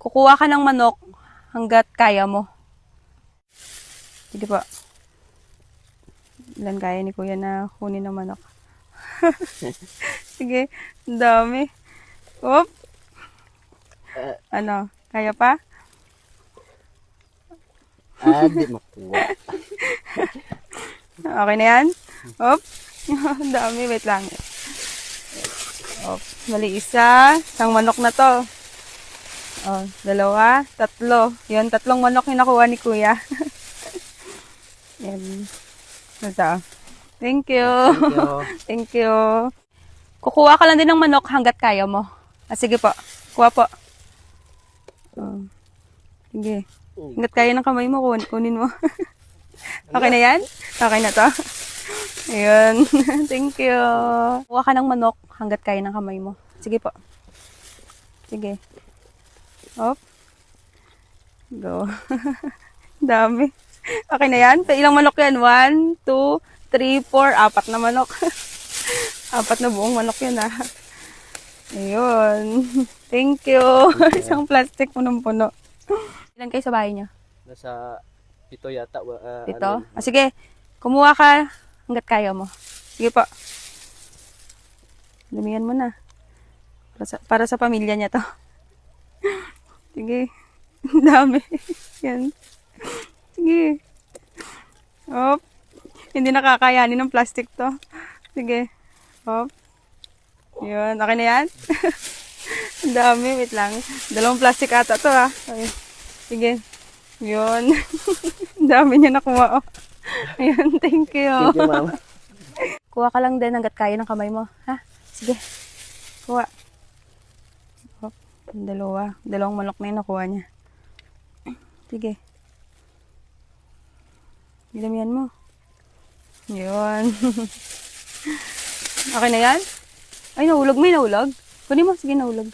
Kukuha ka ng manok hanggat kaya mo. Sige po. Ilan kaya ni Kuya na kunin ng manok? Sige, ang dami. Oop. Ano, kaya pa? Di makuha. Okay na yan? Oop. Ang dami, wait lang. Oop. Mali isa. Isang manok na to. Oh, dalawa, tatlo. Yun, tatlong manok yung nakuha ni Kuya. Yan. Ito. Thank you. Thank you. Thank you. Kukuha ka lang din ng manok hanggat kaya mo. Sige po. Kuha po. Oh. Sige. Hanggat kaya ng kamay mo, kunin mo. Okay na yan? Okay na to? Ayun. Thank you. Kuha ka ng manok hanggat kaya ng kamay mo. Sige po. Sige. Hop. Go. Dami. Okay na yan? Ilang manok yan? 1, 2, 3, 4, 4 na manok. 4 na buong manok yan ah. Ayun. Thank you. Isang plastic punong-puno. Ilan kayo sa bahay niyo? Nasa pito yata. Dito? Sige. Kumuha ka hanggat kaya mo. Sige po. Damihan mo na. Para sa pamilya niya to. Sige. Dami. Yan. Sige. Hop. Hindi nakakayanin ng plastic to. Sige. Hop. Yun. Okay na yan? Ang dami. Wait lang. 2 plastic ata to ha. Okay. Sige. Yun. Ang dami niya nakuha. Oh. Ayun. Thank you. Thank you, mama. Kuha ka lang din hanggat kaya ng kamay mo. Ha? Sige. Kuha. Hop. 2. 2 manok na yung nakuha niya. Sige. Ilamihan mo. Yun. Okay na yan? Ay, nahulog. May nahulog. Kunin mo. Sige, nahulog.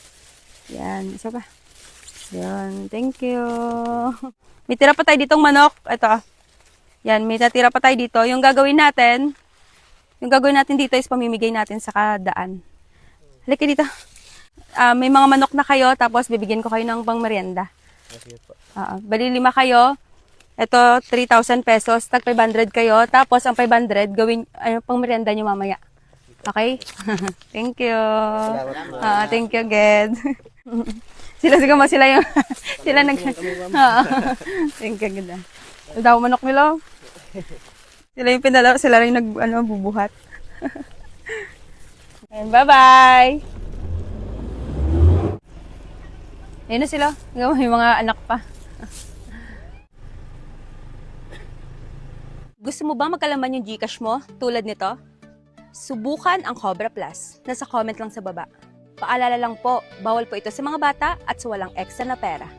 Yan. Isa pa. Yan. Thank you. May tira pa tayo ditong manok. Ito. Yan. May natira pa tayo dito. Yung gagawin natin dito is pamimigay natin sa kadaan. Halika dito. May mga manok na kayo, tapos bibigyan ko kayo ng pangmerienda. Sige po. Bali 5 kayo. Ito, 3,000 pesos. Tag 500 kayo. Tapos, ang 500, gawin, pang merienda nyo mamaya. Okay? Thank you. Thank you, Ged. sila yung, sila nag, thank you, Ged. Daw manok nila. Sila yung pinala, sila rin bubuhat. Bye-bye! Ayun na sila. May mga anak pa. Gusto mo ba magkalaman yung GCash mo tulad nito? Subukan ang Cobra Plus. Nasa comment lang sa baba. Paalala lang po, bawal po ito sa mga bata at sa walang extra na pera.